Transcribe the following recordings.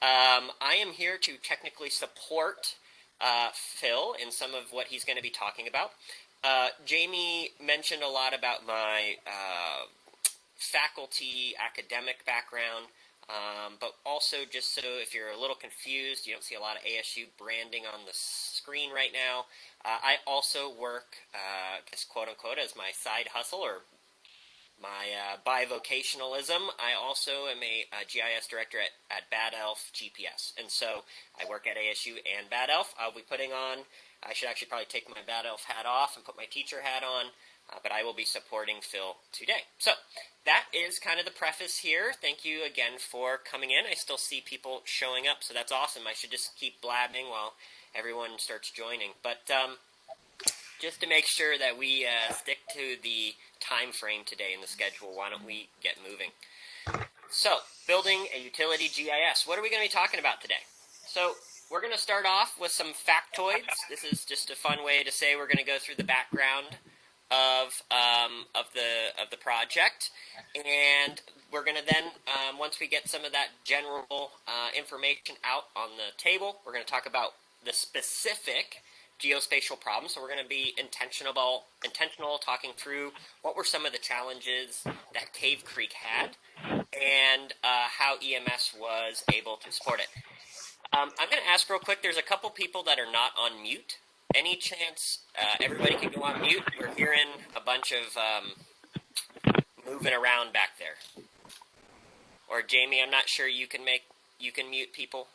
I am here to technically support Phil in some of what he's going to be talking about. Jamie mentioned a lot about my faculty academic background, but also just so if you're a little confused, you don't see a lot of ASU branding on the screen right now. I also work, just quote unquote, as my side hustle or my bivocationalism. I also am a GIS director at Bad Elf GPS, and so I work at ASU and Bad Elf. I'll be putting on, I should actually probably take my Bad Elf hat off and put my teacher hat on, but I will be supporting Phil today. So that is kind of the preface here. Thank you again for coming in. I still see people showing up, so that's awesome. I should just keep blabbing while everyone starts joining. But just to make sure that we stick to the time frame today in the schedule, why don't we get moving? So, building a utility GIS. What are we going to be talking about today? So, we're going to start off with some factoids. This is just a fun way to say we're going to go through the background of the project, and we're going to then, once we get some of that general information out on the table, we're going to talk about the specific geospatial problems. So we're going to be intentional talking through what were some of the challenges that Cave Creek had and how EMS was able to support it. I'm going to ask real quick, there's a couple people that are not on mute. Any chance everybody can go on mute? We're hearing a bunch of moving around back there. Or Jamie, I'm not sure you can mute people.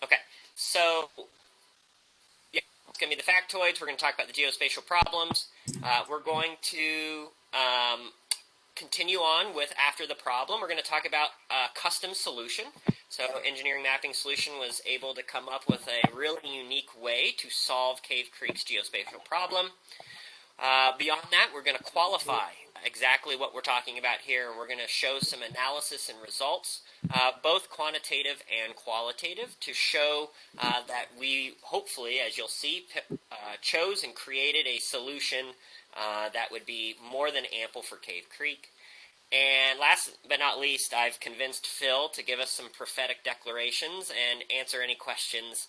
Okay, so yeah, it's going to be the factoids. We're going to talk about the geospatial problems. We're going to continue on with after the problem. We're going to talk about a custom solution. So Engineering Mapping Solution was able to come up with a really unique way to solve Cave Creek's geospatial problem. Beyond that, we're going to qualify exactly what we're talking about here. We're going to show some analysis and results, both quantitative and qualitative, to show that we hopefully, as you'll see, chose and created a solution that would be more than ample for Cave Creek. And last but not least, I've convinced Phil to give us some prophetic declarations and answer any questions.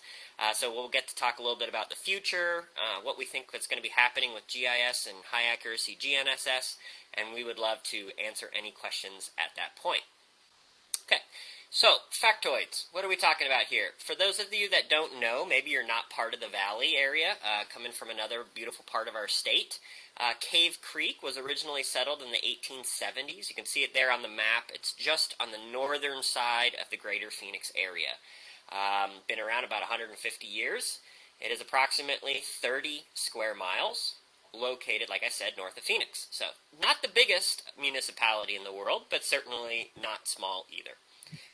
So we'll get to talk a little bit about the future, what we think is going to be happening with GIS and high accuracy GNSS, and we would love to answer any questions at that point. Okay, so factoids. What are we talking about here? For those of you that don't know, maybe you're not part of the Valley area, coming from another beautiful part of our state. Cave Creek was originally settled in the 1870s. You can see it there on the map. It's just on the northern side of the greater Phoenix area. Been around about 150 years. It is approximately 30 square miles, located, like I said, north of Phoenix. So not the biggest municipality in the world, but certainly not small either.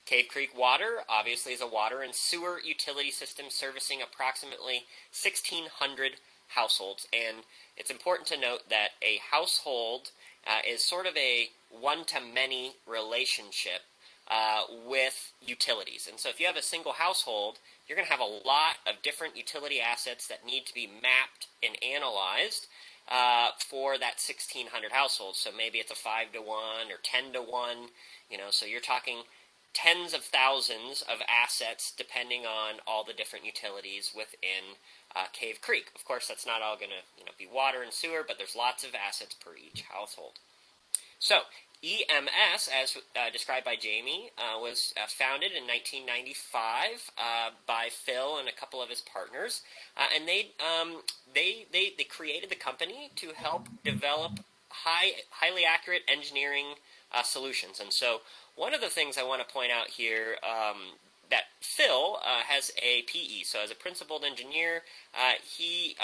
Cave Creek Water obviously is a water and sewer utility system servicing approximately 1,600 households, and it's important to note that a household is sort of a one-to-many relationship with utilities. And so if you have a single household, you're going to have a lot of different utility assets that need to be mapped and analyzed for that 1,600 households. So maybe it's a 5-to-1 or 10-to-1, so you're talking tens of thousands of assets depending on all the different utilities within Cave Creek. Of course, that's not all going to be water and sewer, but there's lots of assets per each household. So EMS, as described by Jamie, was founded in 1995 by Phil and a couple of his partners, and they created the company to help develop highly accurate engineering solutions. And so one of the things I want to point out here, that Phil has a PE, so as a principled engineer, he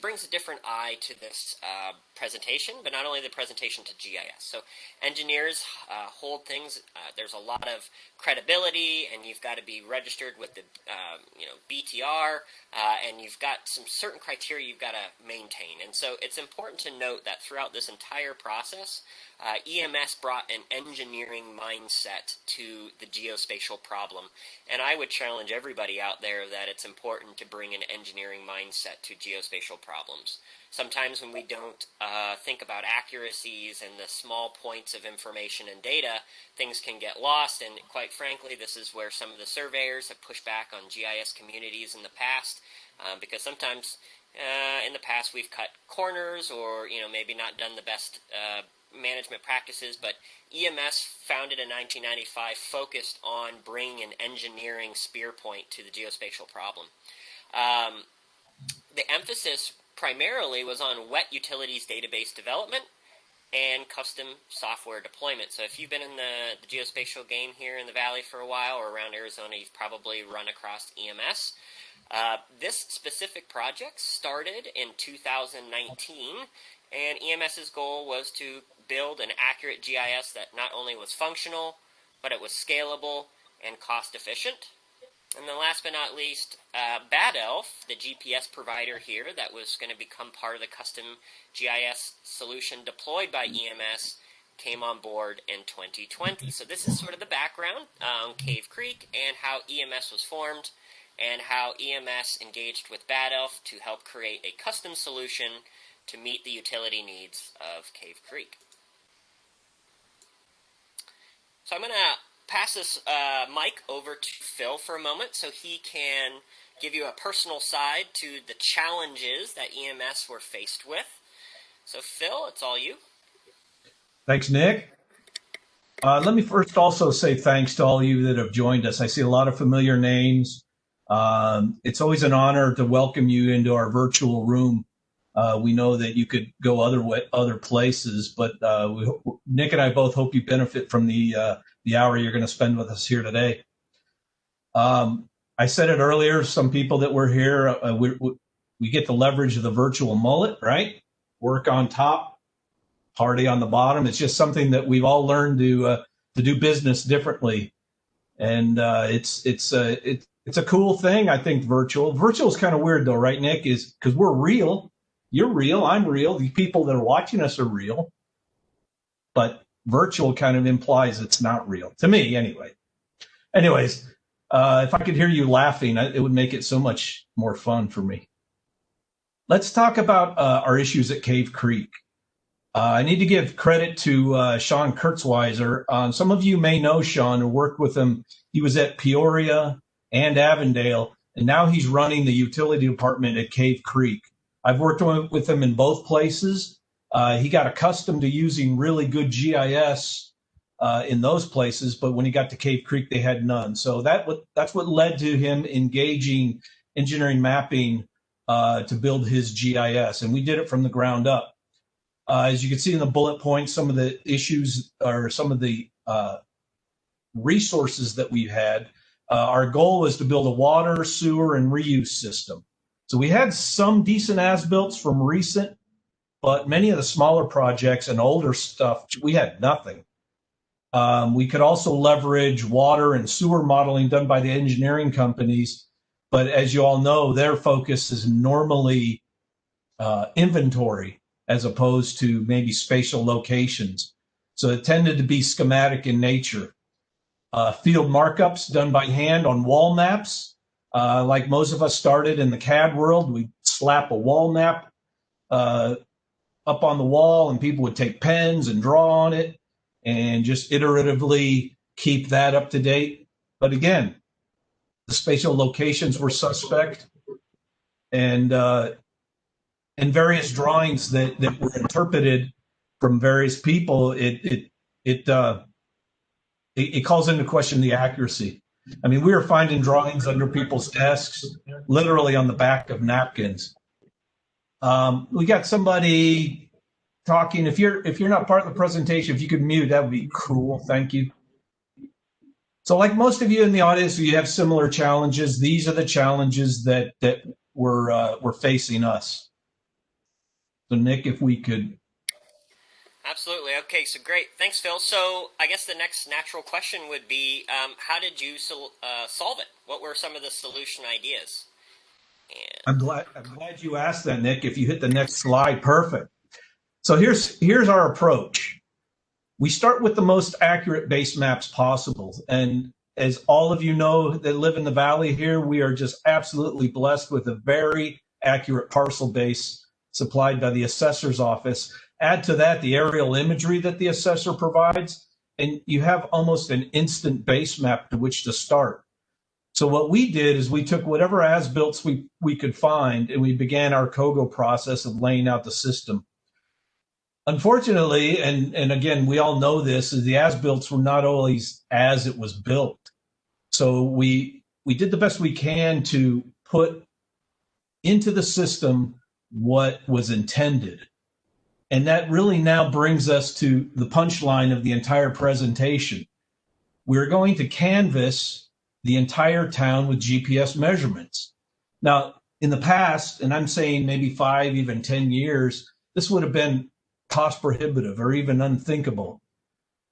brings a different eye to this presentation, but not only the presentation to GIS. So engineers hold things, there's a lot of credibility, and you've got to be registered with the BTR, and you've got some certain criteria you've got to maintain. And so it's important to note that throughout this entire process, EMS brought an engineering mindset to the geospatial problem, and I would challenge everybody out there that it's important to bring an engineering mindset to geospatial problems. Sometimes when we don't think about accuracies and the small points of information and data, things can get lost, and quite frankly, this is where some of the surveyors have pushed back on GIS communities in the past, because sometimes in the past we've cut corners or maybe not done the best management practices, but EMS, founded in 1995, focused on bringing an engineering spear point to the geospatial problem. The emphasis primarily was on wet utilities database development and custom software deployment. So if you've been in the geospatial game here in the Valley for a while or around Arizona, you've probably run across EMS. This specific project started in 2019, and EMS's goal was to build an accurate GIS that not only was functional, but it was scalable and cost efficient. And then last but not least, Bad Elf, the GPS provider here that was going to become part of the custom GIS solution deployed by EMS, came on board in 2020. So this is sort of the background on Cave Creek and how EMS was formed and how EMS engaged with Bad Elf to help create a custom solution to meet the utility needs of Cave Creek. So I'm going to pass this mic over to Phil for a moment so he can give you a personal side to the challenges that EMS were faced with. So Phil, it's all you. Thanks, Nick. Let me first also say thanks to all of you that have joined us. I see a lot of familiar names. It's always an honor to welcome you into our virtual room. We know that you could go other places, but Nick and I both hope you benefit from the hour you're going to spend with us here today. I said it earlier, some people that were here, we get the leverage of the virtual mullet, right? Work on top, party on the bottom. It's just something that we've all learned to do business differently. And it's a cool thing, I think, virtual. Virtual is kind of weird though, right, Nick? Is because we're real. You're real, I'm real. The people that are watching us are real. But virtual kind of implies it's not real, to me anyway. Anyways, if I could hear you laughing, it would make it so much more fun for me. Let's talk about our issues at Cave Creek. I need to give credit to Sean Kurtzweiser. Some of you may know Sean or worked with him. He was at Peoria and Avondale, and now he's running the utility department at Cave Creek. I've worked with him in both places. He got accustomed to using really good GIS in those places, but when he got to Cave Creek, they had none. So that's what led to him engaging engineering mapping to build his GIS, and we did it from the ground up. As you can see in the bullet points, some of the issues or some of the resources that we've had, our goal was to build a water, sewer, and reuse system. So we had some decent as-builts from recent, but many of the smaller projects and older stuff, we had nothing. We could also leverage water and sewer modeling done by the engineering companies, but as you all know, their focus is normally inventory as opposed to maybe spatial locations. So it tended to be schematic in nature. Field markups done by hand on wall maps. Like most of us started in the CAD world, we'd slap a wall map up on the wall and people would take pens and draw on it and just iteratively keep that up to date. But again, the spatial locations were suspect, and various drawings that were interpreted from various people, it calls into question the accuracy. I mean, we were finding drawings under people's desks, literally on the back of napkins. We got somebody talking. If you're not part of the presentation, if you could mute, that would be cool. Thank you. So like most of you in the audience, you have similar challenges. These are the challenges that were facing us. So Nick, if we could. Absolutely. Okay, so great. Thanks, Phil. So I guess the next natural question would be, how did you solve it? What were some of the solution ideas? I'm glad you asked that, Nick. If you hit the next slide, perfect. So here's our approach. We start with the most accurate base maps possible. And as all of you know that live in the Valley here, we are just absolutely blessed with a very accurate parcel base supplied by the assessor's office. Add to that the aerial imagery that the assessor provides, and you have almost an instant base map to which to start. So what we did is we took whatever as-built we could find, and we began our COGO process of laying out the system. Unfortunately, and again, we all know this, is the as-built were not always as it was built. So we did the best we can to put into the system what was intended. And that really now brings us to the punchline of the entire presentation. We're going to canvass the entire town with GPS measurements. Now, in the past, and I'm saying maybe 5, even 10 years, this would have been cost prohibitive or even unthinkable.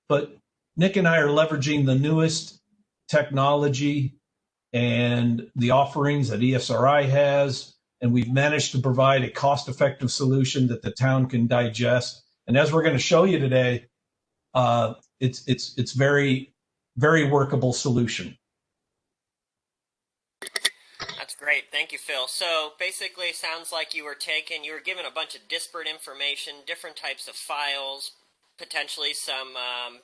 But Nick and I are leveraging the newest technology and the offerings that ESRI has, and we've managed to provide a cost-effective solution that the town can digest. And as we're going to show you today, it's very, very workable solution. That's great. Thank you, Phil. So basically, it sounds like you were given a bunch of disparate information, different types of files, potentially some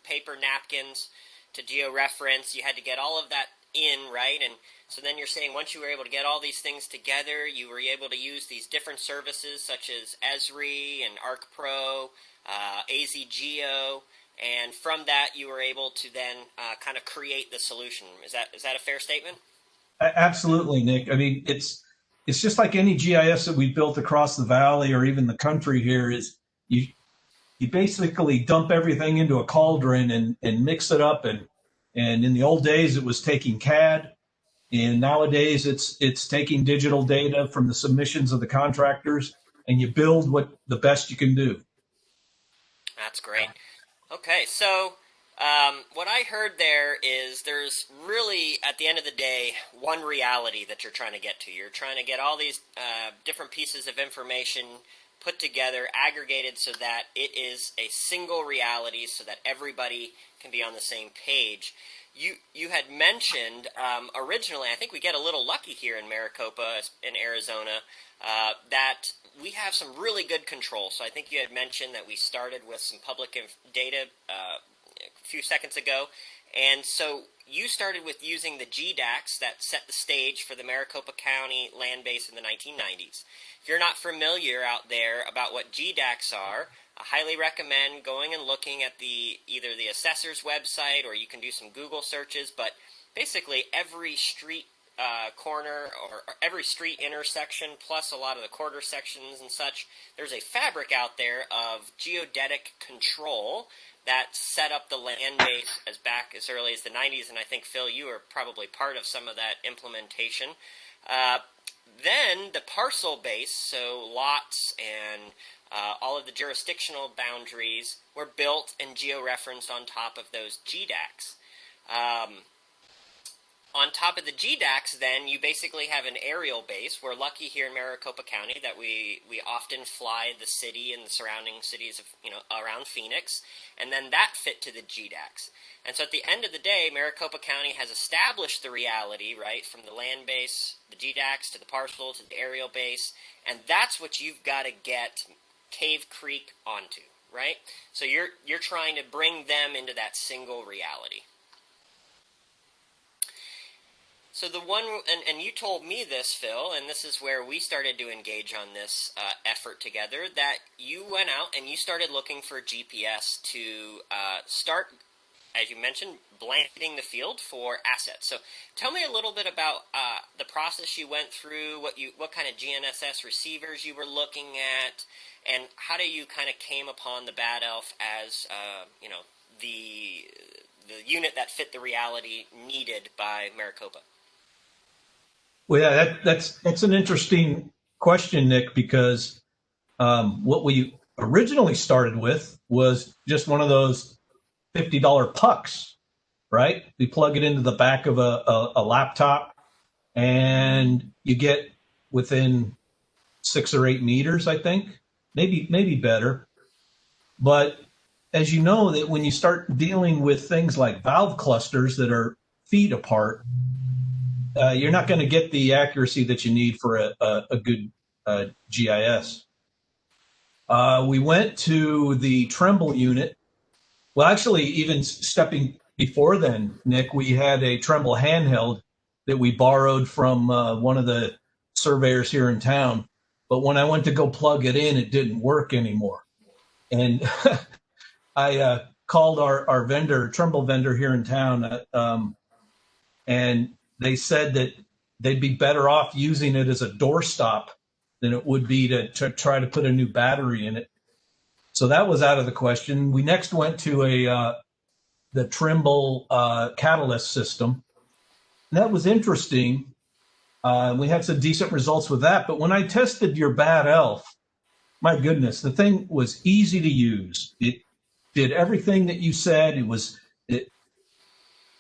paper napkins to georeference. You had to get all of that in, right? And so then you're saying once you were able to get all these things together, you were able to use these different services such as Esri and ArcPro, AZGeo, and from that you were able to then kind of create the solution. Is that a fair statement? Absolutely, Nick. I mean, it's just like any GIS that we built across the valley or even the country here. Is you basically dump everything into a cauldron and mix it up, and in the old days it was taking CAD, and nowadays it's taking digital data from the submissions of the contractors, and you build what the best you can do. That's great. Okay, so what I heard there is there's really, at the end of the day, one reality that you're trying to get to. You're trying to get all these different pieces of information put together, aggregated so that it is a single reality so that everybody can be on the same page. You had mentioned originally, I think we get a little lucky here in Maricopa, in Arizona, that we have some really good control. So I think you had mentioned that we started with some public data a few seconds ago. And so you started with using the GDAX that set the stage for the Maricopa County land base in the 1990s. If you're not familiar out there about what GDAX are, I highly recommend going and looking at either the assessor's website, or you can do some Google searches. But basically every street corner or every street intersection, plus a lot of the quarter sections and such, there's a fabric out there of geodetic control that set up the land base back as early as the 90s, and I think, Phil, you were probably part of some of that implementation. Then the parcel base, so lots and all of the jurisdictional boundaries were built and georeferenced on top of those GDAX. On top of the GDAX, then, you basically have an aerial base. We're lucky here in Maricopa County that we often fly the city and the surrounding cities of, around Phoenix, and then that fit to the GDAX. And so at the end of the day, Maricopa County has established the reality, right, from the land base, the GDAX, to the parcel, to the aerial base, and that's what you've got to get Cave Creek onto, right? So you're trying to bring them into that single reality. So the one, and you told me this, Phil, and this is where we started to engage on this effort together, that you went out and you started looking for GPS to start, as you mentioned, blanketing the field for assets. So tell me a little bit about the process you went through, what kind of GNSS receivers you were looking at, and how do you kind of came upon the Bad Elf as the unit that fit the reality needed by Maricopa. Well, yeah, that's an interesting question, Nick, because what we originally started with was just one of those $50 pucks, right? We plug it into the back of a laptop, and you get within 6 or 8 meters, I think, maybe better. But as you know, that when you start dealing with things like valve clusters that are feet apart, you're not going to get the accuracy that you need for a good GIS. We went to the Tremble unit. Well, actually, even stepping before then, Nick, we had a Tremble handheld that we borrowed from one of the surveyors here in town. But when I went to go plug it in, it didn't work anymore. And I called our vendor, Tremble vendor here in town, and they said that they'd be better off using it as a doorstop than it would be to try to put a new battery in it. So that was out of the question. We next went to the Trimble catalyst system. And that was interesting. We had some decent results with that. But when I tested your Bad Elf, my goodness, the thing was easy to use. It did everything that you said. It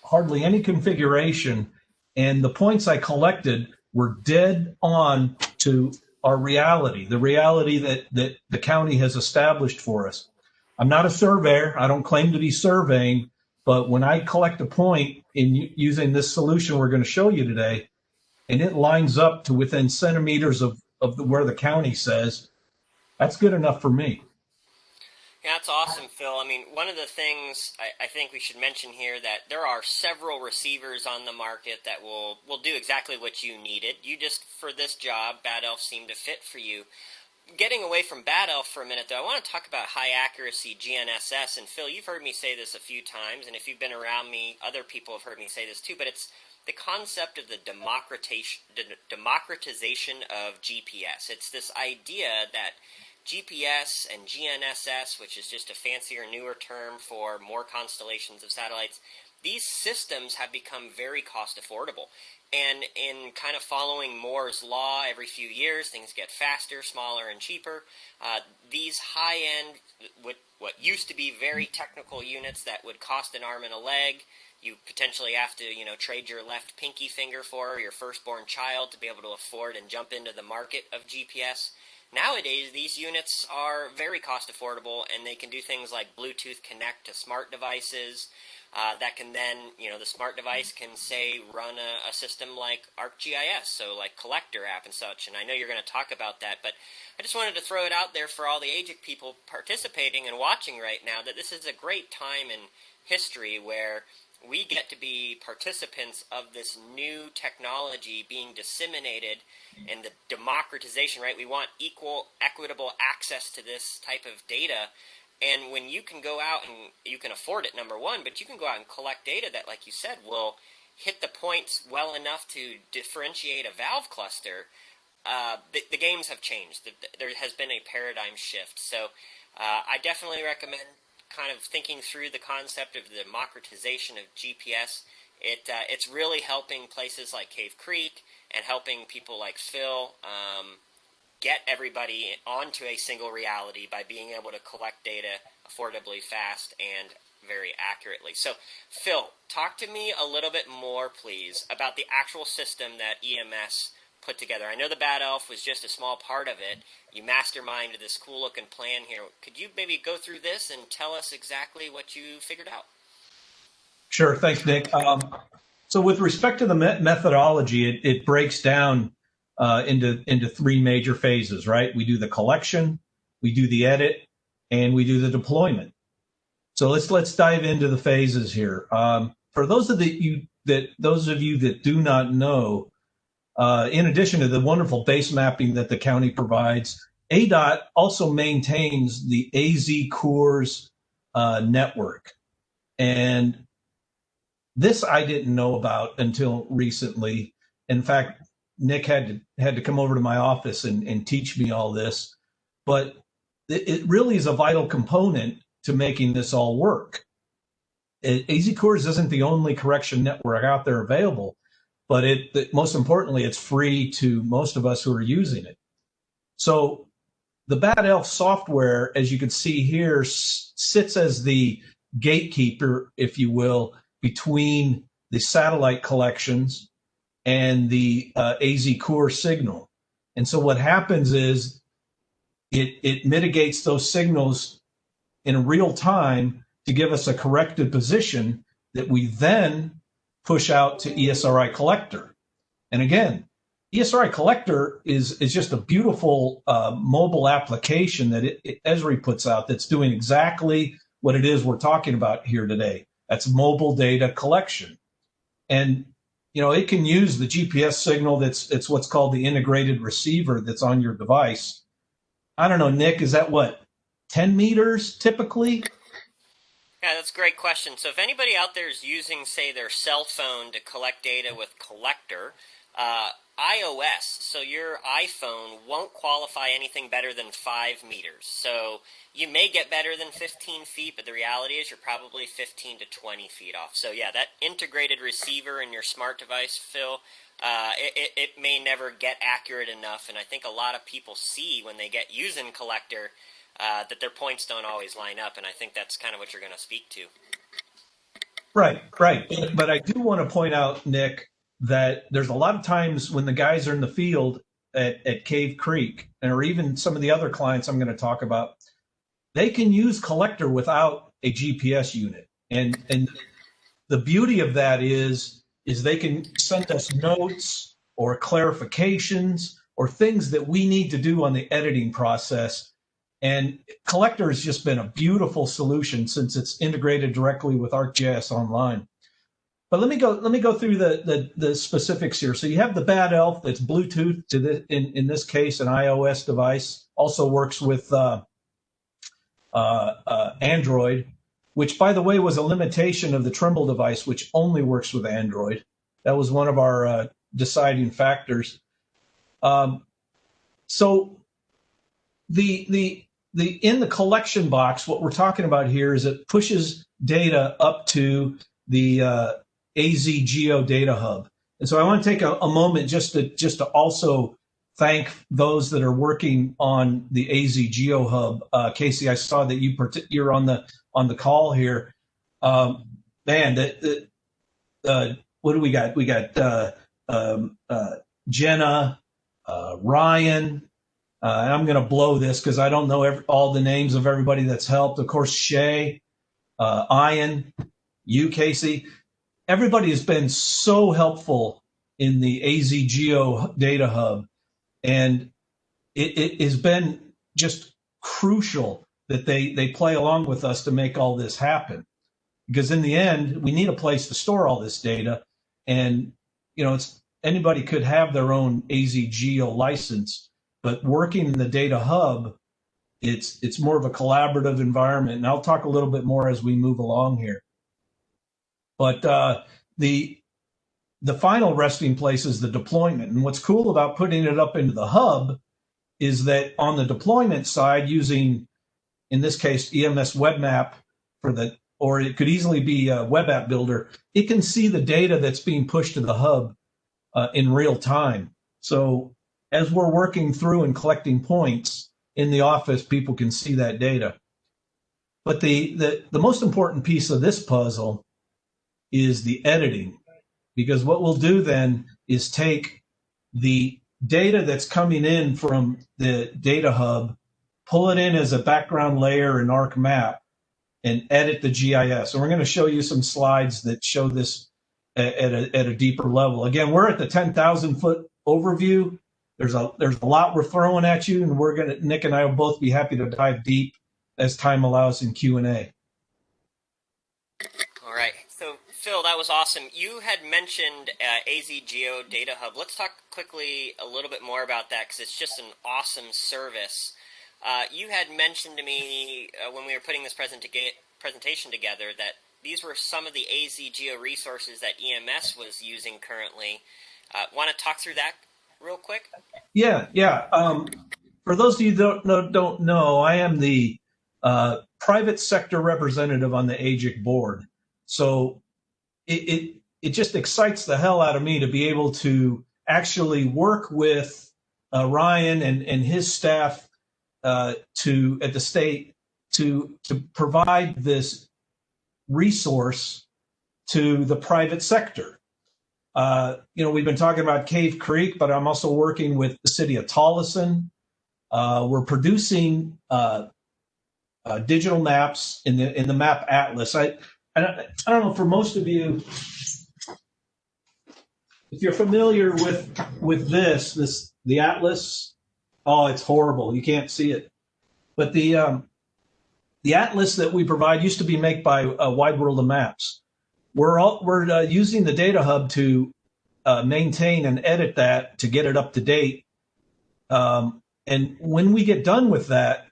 hardly any configuration. And the points I collected were dead on to our reality, the reality that the county has established for us. I'm not a surveyor. I don't claim to be surveying, but when I collect a point in using this solution we're going to show you today, and it lines up to within centimeters of where the county says, that's good enough for me. Yeah, that's awesome, Phil. I mean, one of the things I think we should mention here that there are several receivers on the market that will do exactly what you needed. You just, for this job, Bad Elf seemed to fit for you. Getting away from Bad Elf for a minute, though, I want to talk about high accuracy GNSS. And Phil, you've heard me say this a few times, and if you've been around me, other people have heard me say this too, but it's the concept of the democratization of GPS. It's this idea that GPS and GNSS, which is just a fancier, newer term for more constellations of satellites, these systems have become very cost affordable. And in kind of following Moore's law, every few years things get faster, smaller, and cheaper. These high-end, what used to be very technical units that would cost an arm and a leg, you potentially have to, trade your left pinky finger for, or your firstborn child to be able to afford and jump into the market of GPS. Nowadays, these units are very cost affordable, and they can do things like Bluetooth connect to smart devices that can then, the smart device can, say, run a system like ArcGIS, so like Collector app and such, and I know you're going to talk about that, but I just wanted to throw it out there for all the AGIC people participating and watching right now that this is a great time in history where we get to be participants of this new technology being disseminated and the democratization, right? We want equal, equitable access to this type of data. And when you can go out and you can afford it, number one, but you can go out and collect data that, like you said, will hit the points well enough to differentiate a valve cluster, the games have changed. There has been a paradigm shift. So I definitely recommend kind of thinking through the concept of the democratization of GPS. It's really helping places like Cave Creek and helping people like Phil get everybody onto a single reality by being able to collect data affordably fast and very accurately. So, Phil, talk to me a little bit more, please, about the actual system that EMS put together. I know the Bad Elf was just a small part of it. You masterminded this cool-looking plan here. Could you maybe go through this and tell us exactly what you figured out? Sure. Thanks, Nick. So with respect to the methodology, it breaks down into three major phases, right? We do the collection, we do the edit, and we do the deployment. So let's dive into the phases here. For those of you that do not know, in addition to the wonderful base mapping that the county provides, ADOT also maintains the AZ Cores network. And this I didn't know about until recently. In fact, Nick had to come over to my office and teach me all this. But it really is a vital component to making this all work. AZ Cores isn't the only correction network out there available, but most importantly, it's free to most of us who are using it. So the Bad Elf software, as you can see here, sits as the gatekeeper, if you will, between the satellite collections and the AZ Core signal. And so what happens is it mitigates those signals in real time to give us a corrected position that we then push out to ESRI collector. And again, ESRI Collector is just a beautiful mobile application that Esri puts out that's doing exactly what it is we're talking about here today. That's mobile data collection. And, it can use the GPS signal it's what's called the integrated receiver that's on your device. I don't know, Nick, is that what, 10 meters typically? Yeah, that's a great question. So if anybody out there is using, say, their cell phone to collect data with Collector, iOS, so your iPhone won't qualify anything better than 5 meters. So you may get better than 15 feet, but the reality is you're probably 15 to 20 feet off. So yeah, that integrated receiver in your smart device, Phil, it may never get accurate enough. And I think a lot of people see when they get using Collector that their points don't always line up. And I think that's kind of what you're going to speak to. Right. But I do want to point out, Nick, that there's a lot of times when the guys are in the field at Cave Creek, or even some of the other clients I'm going to talk about, they can use Collector without a GPS unit. And the beauty of that is they can send us notes or clarifications or things that we need to do on the editing process. And Collector has just been a beautiful solution since it's integrated directly with ArcGIS Online. But let me go through the specifics here. So you have the Bad Elf that's Bluetooth to in this case an iOS device. Also works with Android, which by the way was a limitation of the Trimble device, which only works with Android. That was one of our deciding factors. So the in the collection box, what we're talking about here is it pushes data up to the AZ Geo Data Hub. And so I want to take a moment just to also thank those that are working on the AZ Geo Hub. Casey, I saw that you're on the call here. Man, what do we got? We got Jenna, Ryan. And I'm going to blow this because I don't know all the names of everybody that's helped. Of course, Shay, Ian, you, Casey. Everybody has been so helpful in the AZ Geo Data Hub. And it has been just crucial that they play along with us to make all this happen. Because in the end, we need a place to store all this data. And, anybody could have their own AZ Geo license. But working in the data hub, it's more of a collaborative environment. And I'll talk a little bit more as we move along here. But the final resting place is the deployment. And what's cool about putting it up into the hub is that on the deployment side, using, in this case, EMS Web Map or it could easily be a Web App Builder, it can see the data that's being pushed to the hub in real time. So as we're working through and collecting points in the office, people can see that data. But the most important piece of this puzzle is the editing, because what we'll do then is take the data that's coming in from the data hub, pull it in as a background layer in ArcMap, and edit the GIS. And we're going to show you some slides that show this at a deeper level. Again, we're at the 10,000 foot overview. There's a lot we're throwing at you, and Nick and I will both be happy to dive deep as time allows in Q&A. All right. So, Phil, that was awesome. You had mentioned AZ Geo Data Hub. Let's talk quickly a little bit more about that because it's just an awesome service. You had mentioned to me when we were putting this presentation together that these were some of the AZ Geo resources that EMS was using currently. Want to talk through that real quick? Yeah. For those of you that don't know, I am the private sector representative on the AGIC board. So it just excites the hell out of me to be able to actually work with Ryan and his staff at the state to provide this resource to the private sector. We've been talking about Cave Creek, but I'm also working with the city of Tolleson. We're producing digital maps in the Map Atlas. I don't know, for most of you, if you're familiar with the Atlas, oh, it's horrible. You can't see it. But the Atlas that we provide used to be made by Wide World of Maps. We're using the Data Hub to maintain and edit that to get it up to date. And when we get done with that,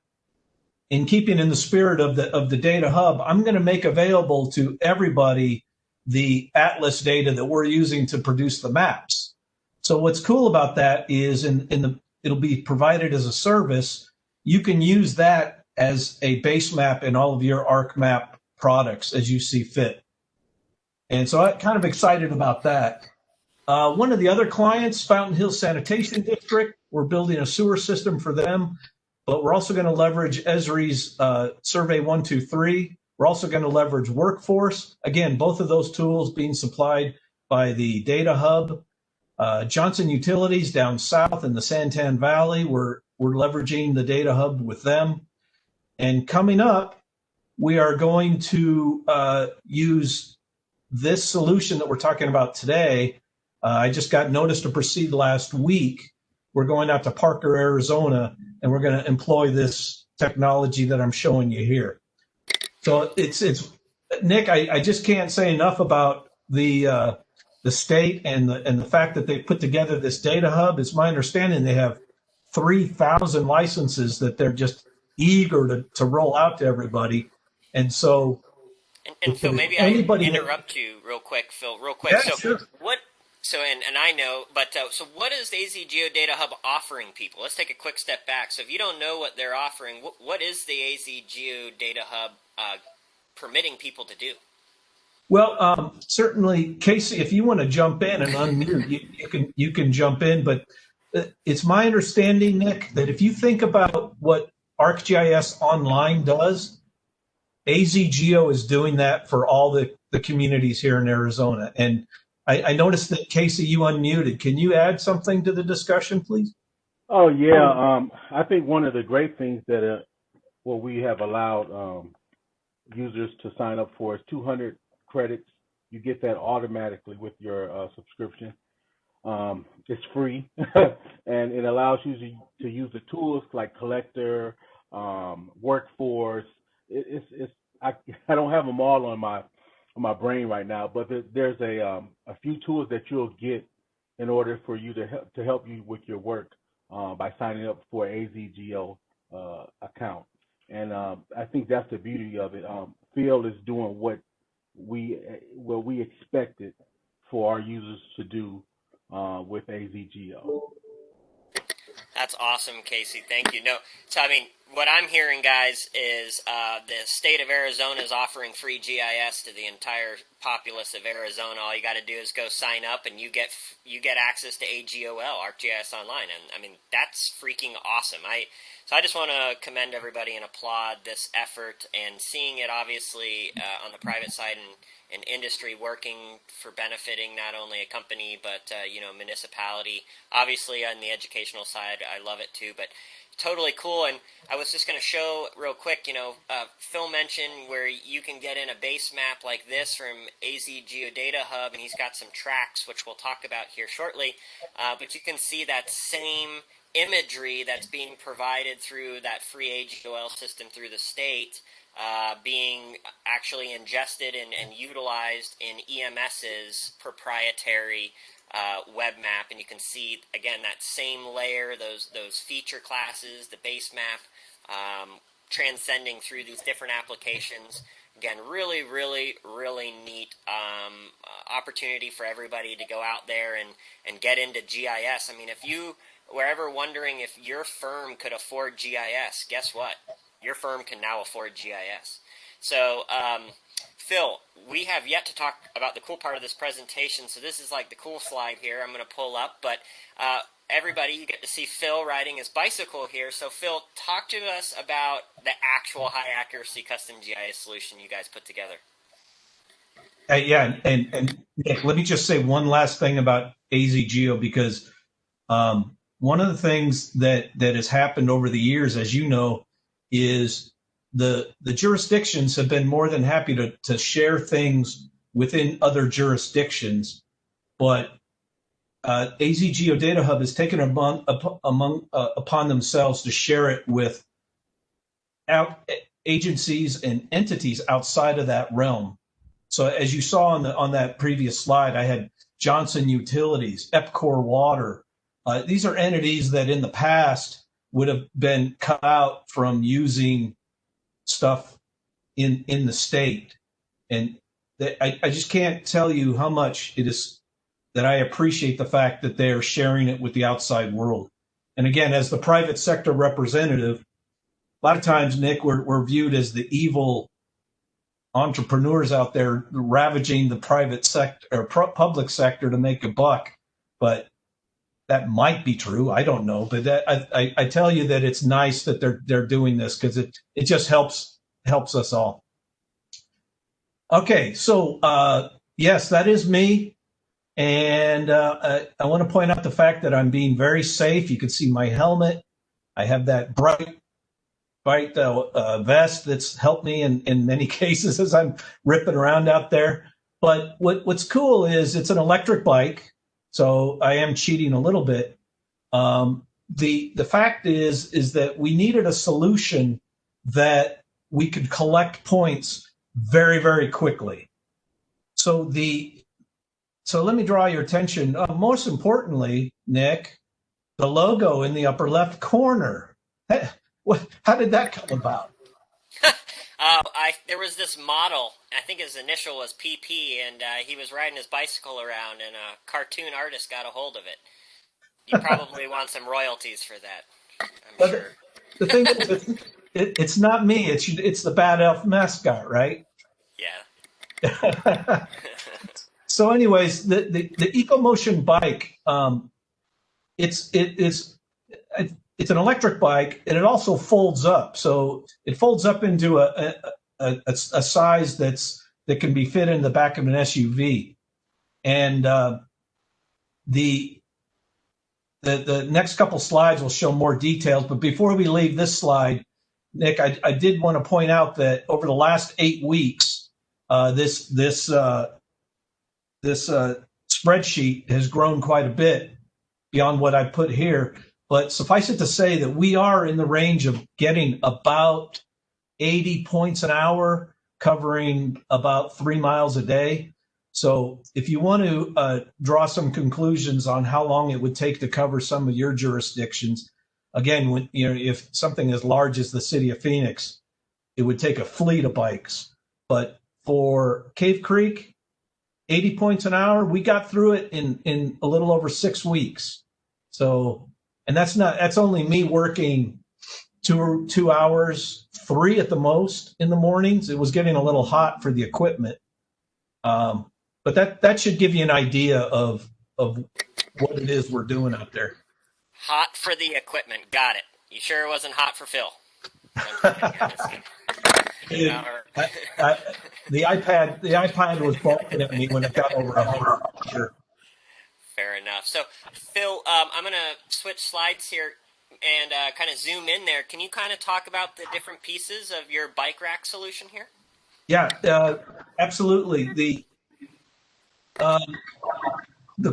in keeping in the spirit of the Data Hub, I'm going to make available to everybody the Atlas data that we're using to produce the maps. So what's cool about that is it'll be provided as a service. You can use that as a base map in all of your ArcMap products as you see fit. And so I'm kind of excited about that. One of the other clients, Fountain Hills Sanitation District, we're building a sewer system for them, but we're also going to leverage Esri's Survey 123. We're also going to leverage Workforce. Again, both of those tools being supplied by the Data Hub. Johnson Utilities down south in the Santan Valley, we're leveraging the Data Hub with them. And coming up, we are going to use this solution that we're talking about today. I just got notice to proceed last week. We're going out to Parker, Arizona, and we're going to employ this technology that I'm showing you here. So it's Nick, I just can't say enough about the state and the fact that they put together this Data Hub. It's my understanding they have 3,000 licenses that they're just eager to roll out to everybody. And so, and Phil, maybe I interrupt you real quick, Phil, real quick. Yeah, so sure. what? So and I know, but so what is the AZ Geo Data Hub offering people? Let's take a quick step back. So if you don't know what they're offering, what is the AZ Geo Data Hub permitting people to do? Well, certainly, Casey, if you want to jump in and unmute, you can jump in. But it's my understanding, Nick, that if you think about what ArcGIS Online does, AZ Geo is doing that for all the communities here in Arizona. And I noticed that, Casey, you unmuted. Can you add something to the discussion, please? Oh, yeah. I think one of the great things that we have allowed users to sign up for is 200 credits. You get that automatically with your subscription. It's free, and it allows you to use the tools like Collector, Workforce. I don't have them all on my brain right now, but there's a few tools that you'll get in order for you to help you with your work by signing up for an AZGO account. And I think that's the beauty of it. Phil is doing what we expected for our users to do with AZGO. That's awesome, Casey. Thank you. No, so I mean, what I'm hearing, guys, is the state of Arizona is offering free GIS to the entire populace of Arizona. All you got to do is go sign up, and you get access to AGOL, ArcGIS Online, and I mean that's freaking awesome. So I just want to commend everybody and applaud this effort and seeing it obviously on the private side and industry working for benefiting not only a company but municipality. Obviously on the educational side, I love it too. But totally cool. And I was just going to show real quick. Phil mentioned where you can get in a base map like this from AZ Geo Data Hub, and he's got some tracks which we'll talk about here shortly. But you can see that same imagery that's being provided through that free AGOL system through the state being actually ingested and utilized in EMS's proprietary web map. And you can see, again, that same layer, those feature classes, the base map, transcending through these different applications. Again, really, really, really neat opportunity for everybody to go out there and get into GIS. I mean, if you were ever wondering if your firm could afford GIS, guess what? Your firm can now afford GIS. So, Phil, we have yet to talk about the cool part of this presentation. So this is like the cool slide here I'm going to pull up. But everybody, you get to see Phil riding his bicycle here. So, Phil, talk to us about the actual high-accuracy custom GIS solution you guys put together. Yeah, and Nick, let me just say one last thing about AZGeo, because one of the things that has happened over the years, as you know, is the jurisdictions have been more than happy to share things within other jurisdictions, but AZ Geodata Hub has taken upon themselves to share it with agencies and entities outside of that realm. So as you saw on that previous slide, I had Johnson Utilities, Epcor Water. These are entities that in the past would have been cut out from using stuff in the state. And I just can't tell you how much it is that I appreciate the fact that they're sharing it with the outside world. And again, as the private sector representative, a lot of times, Nick, we're viewed as the evil entrepreneurs out there ravaging the private sector or public sector to make a buck. But that might be true. I don't know. But I tell you that it's nice that they're doing this, because it just helps us all. Okay, so yes, that is me. And I want to point out the fact that I'm being very safe. You can see my helmet. I have that bright vest that's helped me in many cases as I'm ripping around out there. But what's cool is it's an electric bike, so I am cheating a little bit. The fact is that we needed a solution that we could collect points very, very quickly. So let me draw your attention. Most importantly, Nick, the logo in the upper left corner. How did that come about? There was this model, I think his initial was PP, and he was riding his bicycle around, and a cartoon artist got a hold of it. You probably want some royalties for that, I'm sure. The thing is, it's not me. It's the Bad Elf mascot, right? Yeah. So, anyways, the EcoMotion bike, it's an electric bike, and it also folds up. So it folds up into a size that can be fit in the back of an SUV. And the next couple slides will show more details. But before we leave this slide, Nick, I did want to point out that over the last 8 weeks, this spreadsheet has grown quite a bit beyond what I put here. But suffice it to say that we are in the range of getting about 80 points an hour, covering about 3 miles a day. So if you want to draw some conclusions on how long it would take to cover some of your jurisdictions, again, if something as large as the city of Phoenix, it would take a fleet of bikes. But for Cave Creek, 80 points an hour, we got through it in a little over 6 weeks. So, and that's only me working 2 hours, 3 at the most in the mornings. It was getting a little hot for the equipment. But that should give you an idea of what it is we're doing out there. Hot for the equipment. Got it. You sure it wasn't hot for Phil? The iPad was balking at me when it got over 100. Sure. Fair enough. So, Phil, I'm going to switch slides here and kind of zoom in there. Can you kind of talk about the different pieces of your bike rack solution here? Yeah, absolutely. The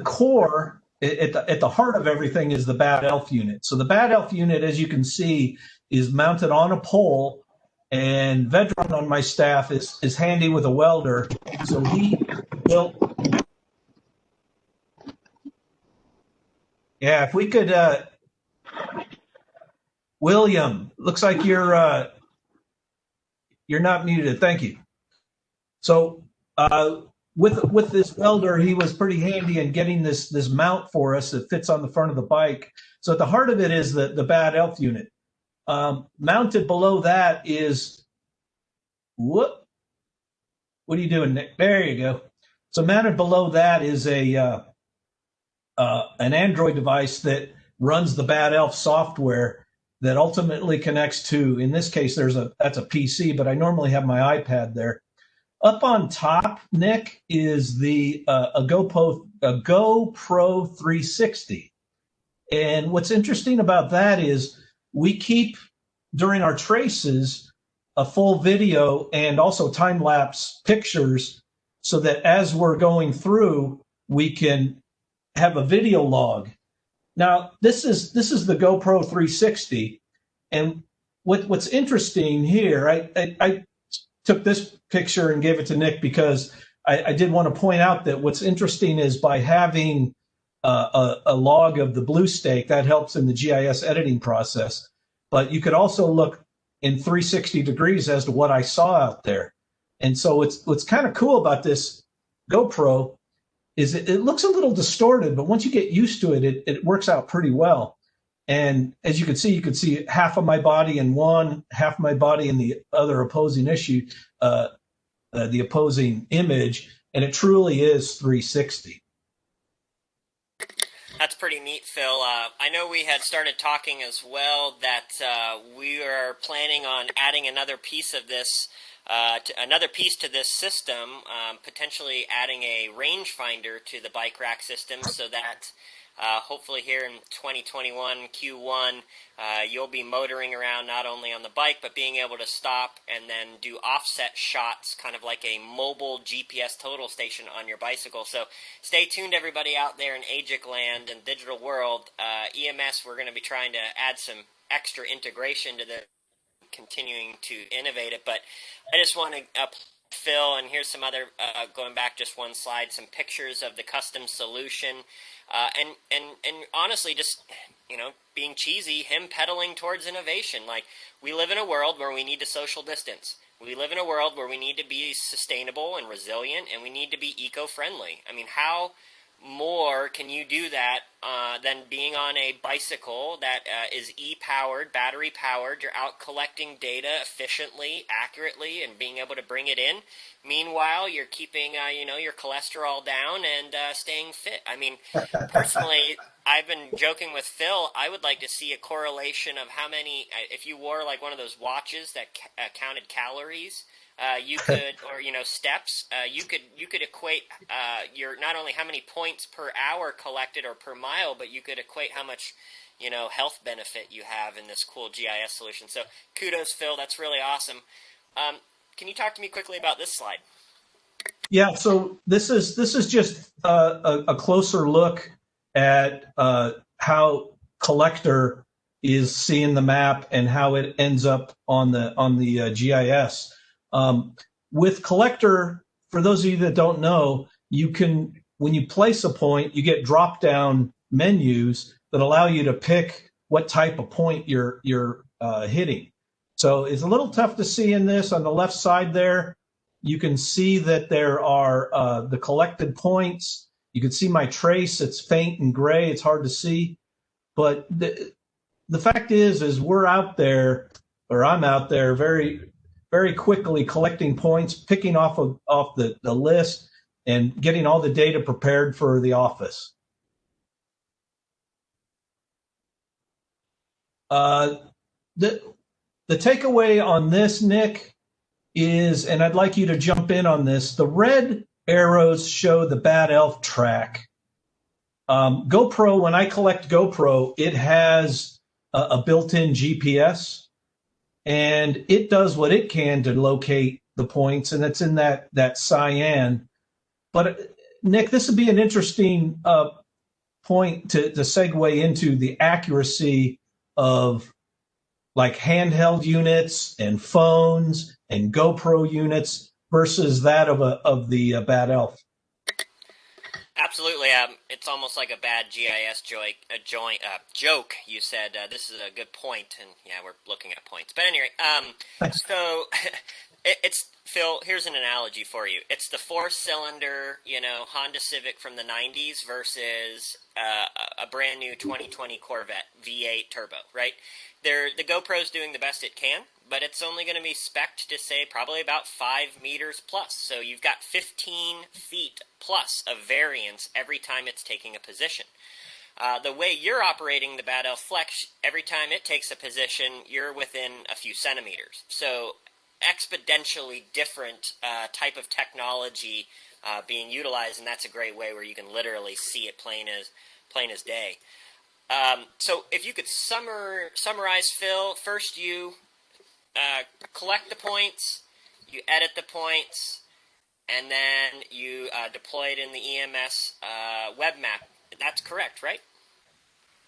core, at the heart of everything, is the Bad Elf unit. So the Bad Elf unit, as you can see, is mounted on a pole, and Vedran on my staff is handy with a welder. So he built. Yeah, if we could, William, looks like you're not muted. Thank you. So with this welder, he was pretty handy in getting this mount for us that fits on the front of the bike. So at the heart of it is the Bad Elf unit. Mounted below that is, what are you doing, Nick? There you go. So mounted below that is an Android device that runs the Bad Elf software that ultimately connects to, in this case, that's a PC, but I normally have my iPad there. Up on top, Nick, is a GoPro 360. And what's interesting about that is we keep, during our traces, a full video and also time-lapse pictures so that as we're going through, we can have a video log. Now, this is the GoPro 360, and what's interesting here, I took this picture and gave it to Nick because I did want to point out that what's interesting is by having a log of the blue stake, that helps in the GIS editing process. But you could also look in 360 degrees as to what I saw out there. And so what's kind of cool about this GoPro is it looks a little distorted, but once you get used to it, it works out pretty well. And as you can see half of my body in one, half of my body in the other opposing the opposing image, and it truly is 360. That's pretty neat, Phil. I know we had started talking as well that we are planning on adding another piece of this, another piece to this system, potentially adding a rangefinder to the bike rack system, so that hopefully here in 2021 Q1, you'll be motoring around not only on the bike, but being able to stop and then do offset shots, kind of like a mobile GPS total station on your bicycle. So stay tuned, everybody out there in AGIC land and digital world. EMS, we're going to be trying to add some extra integration to the continuing to innovate it. But I just want to Phil, and here's some other, going back just one slide, some pictures of the custom solution. And honestly, just, being cheesy, him pedaling towards innovation. Like, we live in a world where we need to social distance. We live in a world where we need to be sustainable and resilient, and we need to be eco-friendly. I mean, how more can you do that than being on a bicycle that is e-powered, battery-powered? You're out collecting data efficiently, accurately, and being able to bring it in. Meanwhile, you're keeping, your cholesterol down and staying fit. I mean, personally, I've been joking with Phil. I would like to see a correlation of how many, if you wore like one of those watches that counted calories, you could, or steps. You could equate your, not only how many points per hour collected or per mile, but you could equate how much health benefit you have in this cool GIS solution. So kudos, Phil. That's really awesome. Can you talk to me quickly about this slide? Yeah. So this is just a closer look at how Collector is seeing the map and how it ends up on the GIS. With Collector, for those of you that don't know, you can, when you place a point, you get drop-down menus that allow you to pick what type of point you're hitting. So it's a little tough to see in this. On the left side there, you can see that there are the collected points. You can see my trace. It's faint and gray. It's hard to see. But the fact is we're out there, or I'm out there very, very quickly collecting points, picking off the list, and getting all the data prepared for the office. The takeaway on this, Nick, is, and I'd like you to jump in on this, the red arrows show the Bad Elf track. GoPro, when I collect GoPro, it has a built-in GPS, and it does what it can to locate the points, and it's in that cyan. But Nick, this would be an interesting point to segue into the accuracy of like handheld units and phones and GoPro units versus that of the Bad Elf. Absolutely. It's almost like a bad GIS joke. You said this is a good point, and yeah, we're looking at points. But anyway, so it's Phil. Here's an analogy for you. It's the four-cylinder, Honda Civic from the '90s versus a brand new 2020 Corvette V8 turbo, right? The GoPro's doing the best it can, but it's only going to be spec'd to say probably about 5 meters plus. So you've got 15 feet plus of variance every time it's taking a position. The way you're operating the Bad Elf Flex, every time it takes a position, you're within a few centimeters. So exponentially different type of technology being utilized, and that's a great way where you can literally see it plain as day. So if you could summarize, Phil, first you collect the points, you edit the points, and then you deploy it in the EMS web map That's correct, right?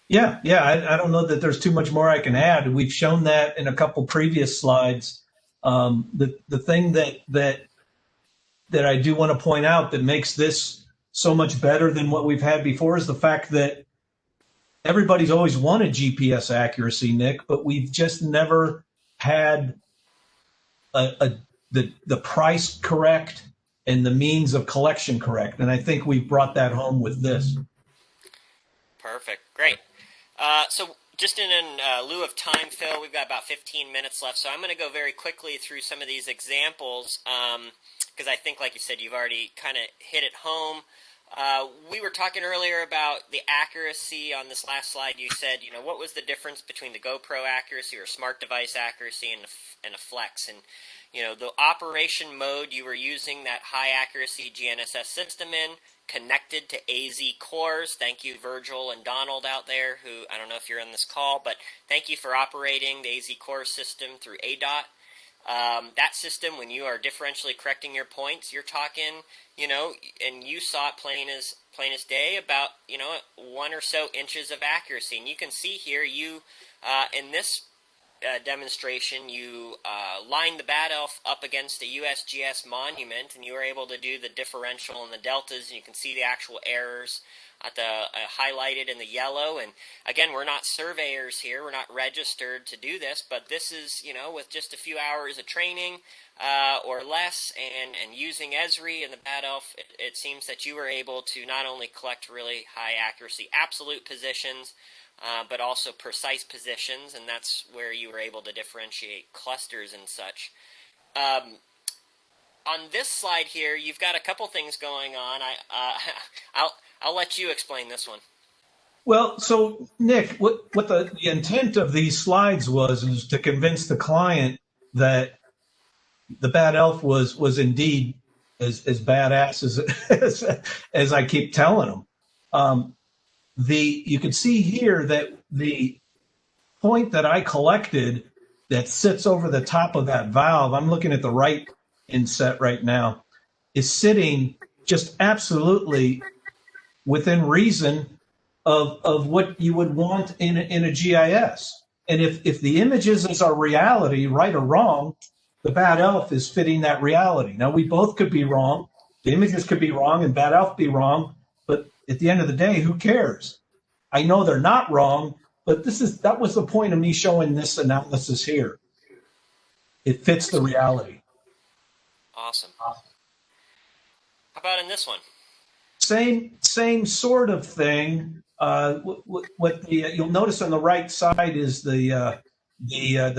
Yeah, yeah. I don't know that there's too much more I can add. We've shown that in a couple previous slides. The thing that I do want to point out that makes this so much better than what we've had before is the fact that everybody's always wanted GPS accuracy, Nick, but we've just never had the price correct and the means of collection correct. And I think we've brought that home with this. Perfect. Great. So just in lieu of time, Phil, we've got about 15 minutes left. So I'm going to go very quickly through some of these examples because I think, like you said, you've already kind of hit it home. We were talking earlier about the accuracy on this last slide. You said, what was the difference between the GoPro accuracy or smart device accuracy and a Flex? And, the operation mode you were using that high accuracy GNSS system in, connected to AZ cores. Thank you, Virgil and Donald out there, who I don't know if you're on this call, but thank you for operating the AZ core system through ADOT. That system, when you are differentially correcting your points, you're talking, and you saw it plain as day, about 1 or so inches of accuracy. And you can see here, in this demonstration, you lined the Bad Elf up against a USGS monument, and you were able to do the differential and the deltas, and you can see the actual errors at the highlighted in the yellow. And again, we're not surveyors here, we're not registered to do this, but this is, with just a few hours of training or less, and using Esri and the Bad Elf, it seems that you were able to not only collect really high accuracy absolute positions, but also precise positions, and that's where you were able to differentiate clusters and such. On this slide here, you've got a couple things going on. I'll let you explain this one. Well, so Nick, what the intent of these slides is to convince the client that the Bad Elf was indeed as badass as I keep telling them. You can see here that the point that I collected that sits over the top of that valve, I'm looking at the right inset right now, is sitting just absolutely within reason of what you would want in a GIS. And if the images is our reality, right or wrong, the Bad Elf is fitting that reality. Now, we both could be wrong. The images could be wrong and Bad Elf be wrong. But at the end of the day, who cares? I know they're not wrong, but that was the point of me showing this analysis here. It fits the reality. Awesome. How about in this one? Same sort of thing. You'll notice on the right side is the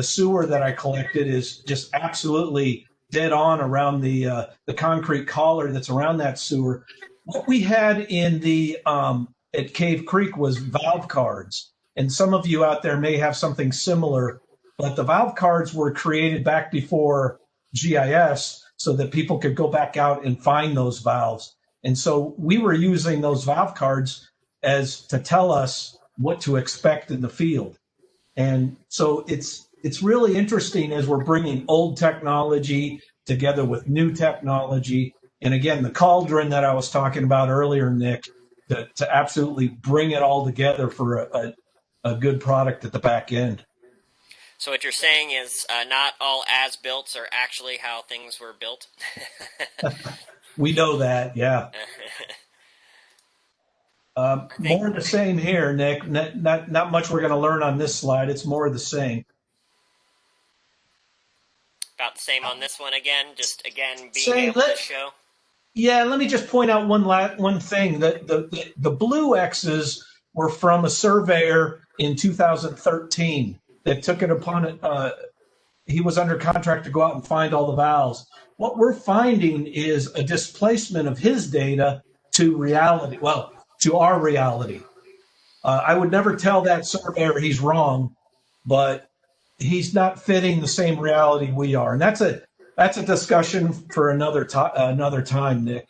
sewer that I collected is just absolutely dead on around the concrete collar that's around that sewer. What we had in the at Cave Creek was valve cards, and some of you out there may have something similar, but the valve cards were created back before GIS so that people could go back out and find those valves. And so we were using those valve cards as to tell us what to expect in the field. And so it's really interesting as we're bringing old technology together with new technology. And again, the cauldron that I was talking about earlier, Nick, to absolutely bring it all together for a good product at the back end. So what you're saying is not all as-builts are actually how things were built? We know that, yeah. More of the same here, Nick. Not much we're going to learn on this slide. It's more of the same. About the same on this one again, just again being able to show. Yeah, let me just point out one thing. The blue X's were from a surveyor in 2013 that took it upon it. He was under contract to go out and find all the valves. What we're finding is a displacement of his data to reality. Well, to our reality. I would never tell that surveyor he's wrong, but he's not fitting the same reality we are, and that's a discussion for another time, Nick.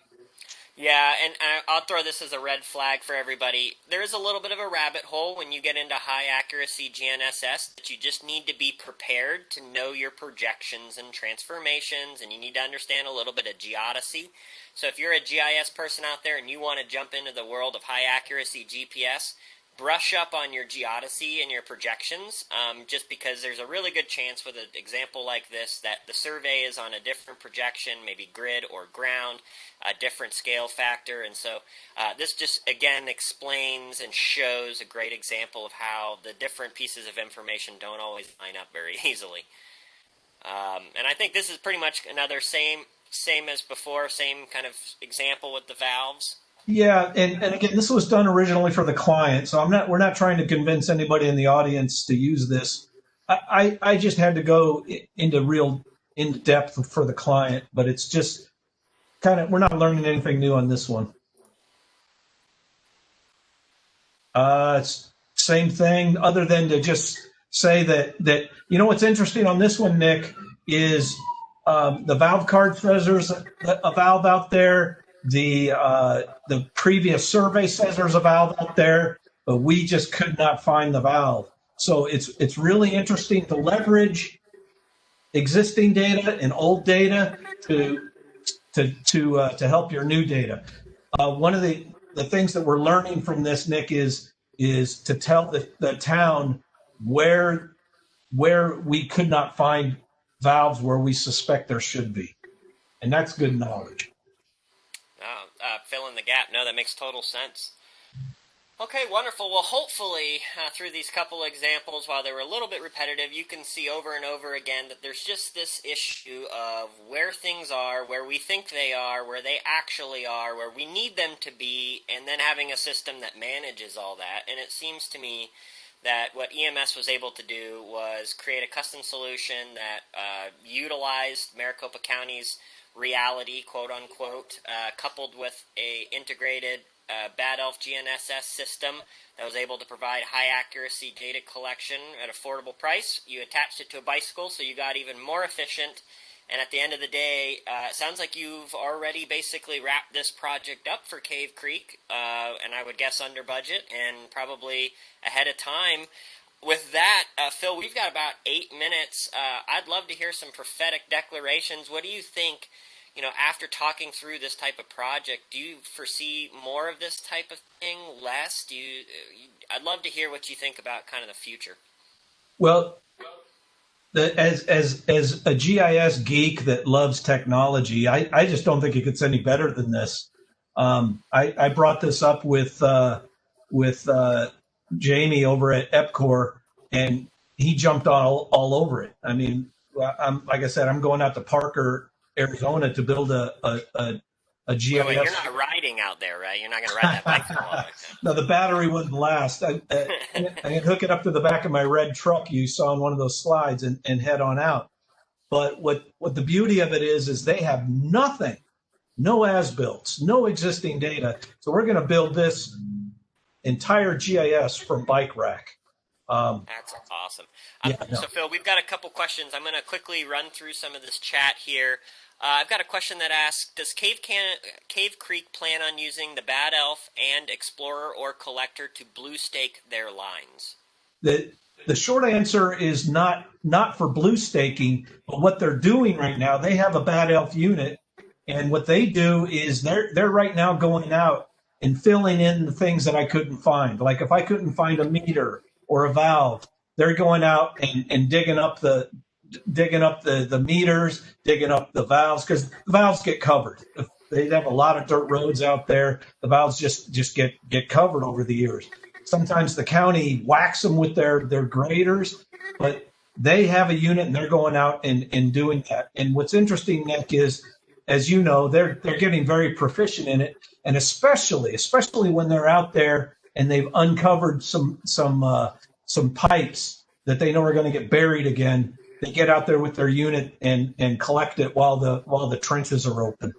Yeah, and I'll throw this as a red flag for everybody. There is a little bit of a rabbit hole when you get into high accuracy GNSS that you just need to be prepared to know your projections and transformations, and you need to understand a little bit of geodesy. So if you're a GIS person out there and you want to jump into the world of high accuracy GPS, brush up on your geodesy and your projections, just because there's a really good chance with an example like this that the survey is on a different projection, maybe grid or ground, a different scale factor. And so this just, again, explains and shows a great example of how the different pieces of information don't always line up very easily. And I think this is pretty much another same as before, same kind of example with the valves. Yeah, and again, this was done originally for the client, so we're not trying to convince anybody in the audience to use this. I just had to go into real in depth for the client, but it's just kind of, we're not learning anything new on this one. It's same thing, other than to just say that you know what's interesting on this one, Nick, is the valve card says there's a valve out there. The previous survey says there's a valve out there, but we just could not find the valve. So it's really interesting to leverage existing data and old data to help your new data. One of the things that we're learning from this, Nick, is to tell the town where we could not find valves where we suspect there should be, and that's good knowledge. Fill in the gap. No, that makes total sense. Okay, wonderful. Well, hopefully, through these couple examples, while they were a little bit repetitive, you can see over and over again that there's just this issue of where things are, where we think they are, where they actually are, where we need them to be, and then having a system that manages all that. And it seems to me that what EMS was able to do was create a custom solution that utilized Maricopa County's reality, quote unquote, coupled with a integrated Bad Elf GNSS system that was able to provide high accuracy data collection at affordable price. You attached it to a bicycle, so you got even more efficient. And at the end of the day, it sounds like you've already basically wrapped this project up for Cave Creek, and I would guess under budget and probably ahead of time. With that, Phil, we've got about 8 minutes. I'd love to hear some prophetic declarations. What do you think, after talking through this type of project? Do you foresee more of this type of thing, less? I'd love to hear what you think about kind of the future. Well, as a GIS geek that loves technology, I just don't think it gets any better than this. I brought this up with Jamie over at EPCOR, and he jumped all over it. I mean, like I said, I'm going out to Parker, Arizona to build a GIS. Wait, you're not riding out there, right? You're not going to ride that bike. No, the battery wouldn't last. I can hook it up to the back of my red truck you saw in one of those slides and head on out. But what the beauty of it is they have nothing, no as-built, no existing data. So we're going to build this entire GIS from bike rack. That's awesome. So, Phil, we've got a couple questions. I'm going to quickly run through some of this chat here. I've got a question that asks, does Cave Creek plan on using the Bad Elf and Explorer or Collector to blue stake their lines? The short answer is not for blue staking, but what they're doing right now, they have a Bad Elf unit, and what they do is they're right now going out and filling in the things that I couldn't find. Like if I couldn't find a meter or a valve, they're going out and digging up the meters, digging up the valves, because the valves get covered. They have a lot of dirt roads out there. The valves just get covered over the years. Sometimes the county whacks them with their graders, but they have a unit and they're going out and doing that. And what's interesting, Nick, is, as you know, they're getting very proficient in it, and especially when they're out there and they've uncovered some pipes that they know are going to get buried again. They get out there with their unit and collect it while the trenches are open.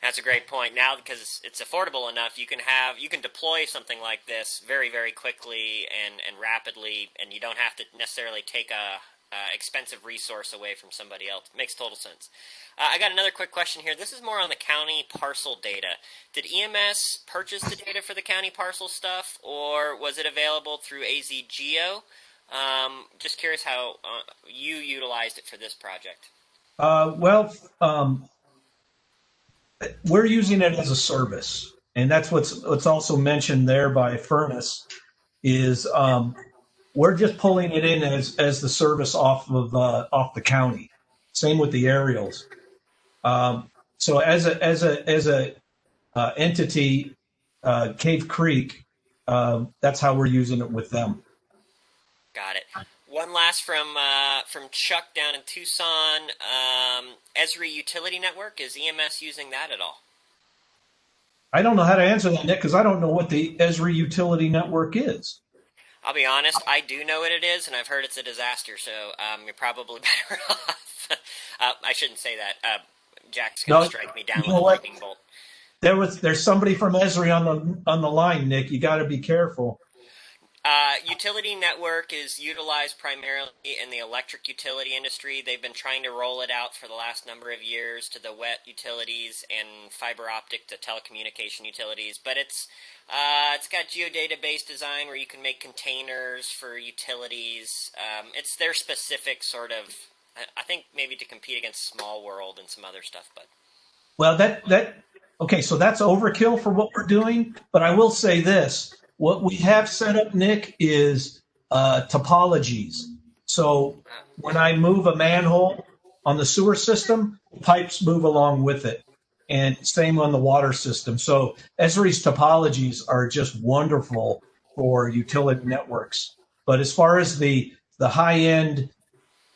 That's a great point. Now, because it's affordable enough, you can deploy something like this very, very quickly and rapidly, and you don't have to necessarily take expensive resource away from somebody else. Makes total sense. I got another quick question here. This is more on the county parcel data. Did EMS purchase the data for the county parcel stuff, or was it available through AZGeo? Just curious how you utilized it for this project. We're using it as a service, and that's what's also mentioned there by Furnace is we're just pulling it in as the service off the county. Same with the aerials. So as a entity, Cave Creek, that's how we're using it with them. Got it. One last from Chuck down in Tucson. Esri Utility Network, is EMS using that at all? I don't know how to answer that, Nick, because I don't know what the Esri Utility Network is. I'll be honest, I do know what it is, and I've heard it's a disaster, so you're probably better off. I shouldn't say that. Jack's going to strike me down with a lightning bolt. There's somebody from Esri on the line, Nick. You got to be careful. Utility Network is utilized primarily in the electric utility industry. They've been trying to roll it out for the last number of years to the wet utilities and fiber optic to telecommunication utilities. But it's got geodata-based design where you can make containers for utilities. It's their specific sort of, I think maybe to compete against Small World and some other stuff. But well, okay, so that's overkill for what we're doing. But I will say this. What we have set up, Nick, is topologies. So when I move a manhole on the sewer system, pipes move along with it. And same on the water system. So Esri's topologies are just wonderful for utility networks. But as far as the high-end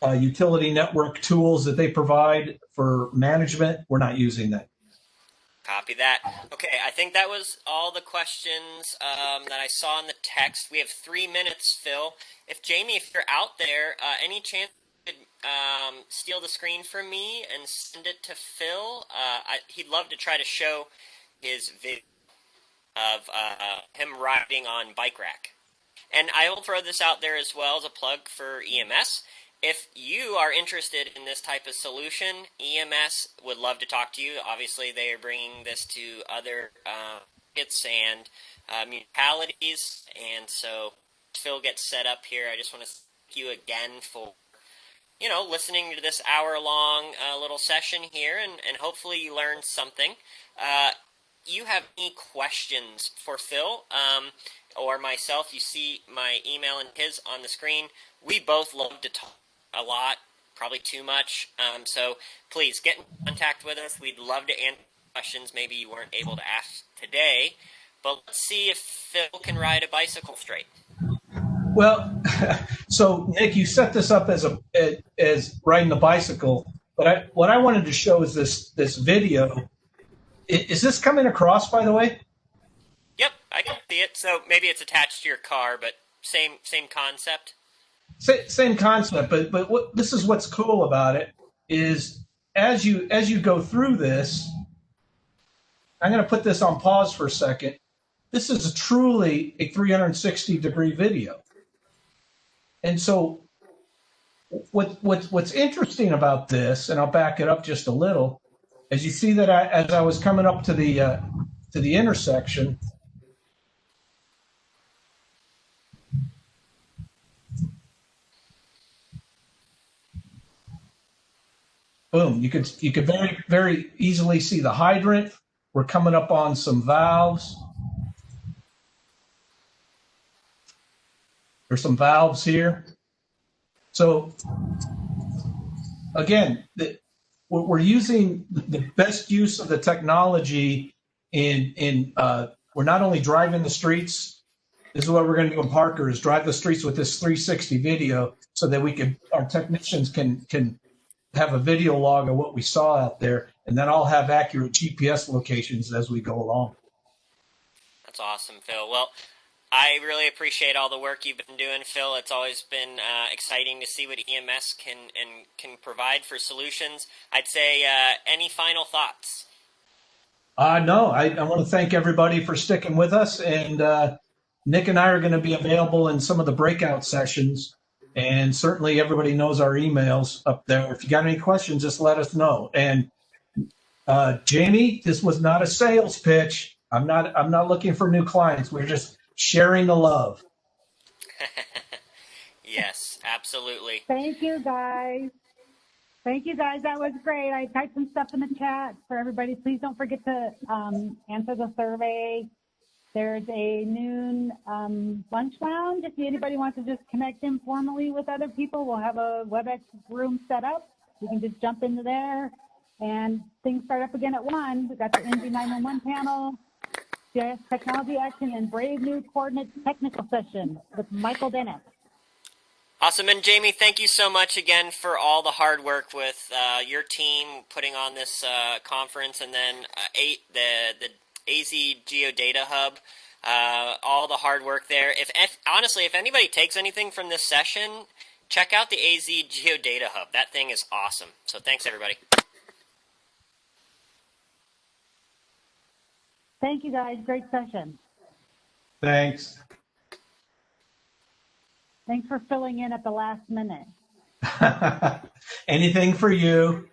utility network tools that they provide for management, we're not using that. Copy that. Okay, I think that was all the questions that I saw in the text. We have 3 minutes, Phil. If you're out there, any chance you could steal the screen from me and send it to Phil? He'd love to try to show his video of him riding on Bike Rack. And I will throw this out there as well as a plug for EMS. If you are interested in this type of solution, EMS would love to talk to you. Obviously, they are bringing this to other markets and municipalities. And so Phil gets set up here. I just want to thank you again for, listening to this hour-long little session here. And hopefully you learned something. You have any questions for Phil or myself? You see my email and his on the screen. We both love to talk a lot, probably too much. So please get in contact with us. We'd love to answer questions maybe you weren't able to ask today. But let's see if Phil can ride a bicycle straight. Well, so Nick, you set this up as riding the bicycle, but what I wanted to show is this video. Is this coming across, by the way? Yep, I can see it. So maybe it's attached to your car, but same concept. Same concept, but this is what's cool about it is as you go through this, I'm going to put this on pause for a second. This is truly a 360-degree video, and so what's interesting about this, and I'll back it up just a little, as you see that as I was coming up to the intersection. Boom! You could very, very easily see the hydrant. We're coming up on some valves. There's some valves here. So again, we're using the best use of the technology in we're not only driving the streets. This is what we're going to do in Parker is drive the streets with this 360 video so that our technicians can have a video log of what we saw out there, and then I'll have accurate GPS locations as we go along. That's awesome, Phil. Well, I really appreciate all the work you've been doing, Phil. It's always been exciting to see what EMS can provide for solutions. I'd say, any final thoughts? No, I want to thank everybody for sticking with us, and Nick and I are going to be available in some of the breakout sessions And certainly everybody knows our emails up there. If you got any questions, just let us know. And Jamie, this was not a sales pitch. I'm not looking for new clients. We're just sharing the love. Yes, absolutely. Thank you, guys. Thank you, guys. That was great. I typed some stuff in the chat for everybody. Please don't forget to answer the survey. There's a noon lunch lounge. If anybody wants to just connect informally with other people, we'll have a WebEx room set up. You can just jump into there, and things start up again at 1. We've got the NG911 panel, GIS Technology Action, and Brave New Coordinate Technical Session with Michael Dennett. Awesome. And Jamie, thank you so much again for all the hard work with your team putting on this conference, and then the AZ Geodata Hub, all the hard work there. Honestly, if anybody takes anything from this session, check out the AZ Geodata Hub. That thing is awesome. So thanks, everybody. Thank you, guys. Great session. Thanks. Thanks for filling in at the last minute. Anything for you.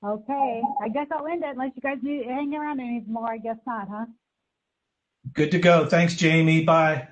Okay, I guess I'll end it unless you guys need hang around anymore. I guess not, huh? Good to go. Thanks, Jamie. Bye.